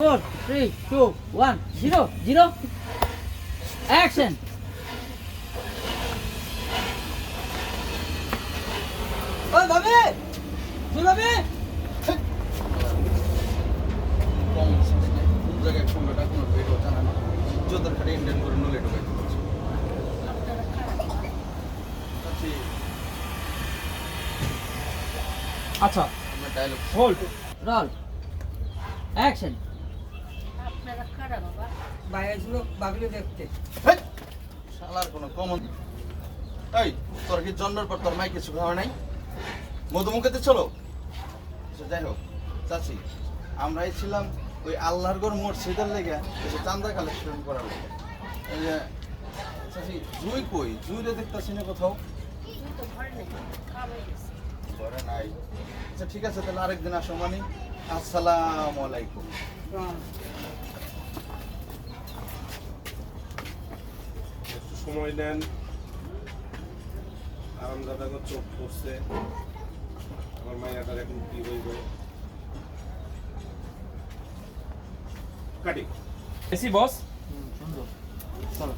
4, 3, 2, 1, 0, 0. Action. ওই ভাবি দুলাবি কোন জায়গায় ফোনটা কোনো ভিডিও জানা না যতর খালি ইন্ডিয়ান করে নলে ঢোকাইতে পারছে আচ্ছা আমরা ডায়লগ হোল্ড রোল অ্যাকশন। আপনারা খারাপ বাবা। বাইরে ছিল ভাবিলে দেখতে শালার কোনো কমন এই তোর কি জন্মের পর তোর মাই কিছু খাওয়া নাই মধুমুখেতে চলো যাই হোক চাচি আমরাই ছিলাম ওই আল্লাহর গড় মসজিদের লেগে কিছু চান্দা কালেকশন করার লেগে এই যে চাচি জুই কই জুইরে দেখতাছি না কোথাও তুই তো ঘরে নেই, খাওয়াই গেছে। ঘরে নাই আচ্ছা ঠিক আছে তাহলে আরেকদিন আসো মানে আসসালামু আলাইকুম একটু সময় নেন আরামদাদাকে চোখ পড়ছে আমার মাইয়াটার এখন কি হইব কাটি এসি বস সুন্দর চলো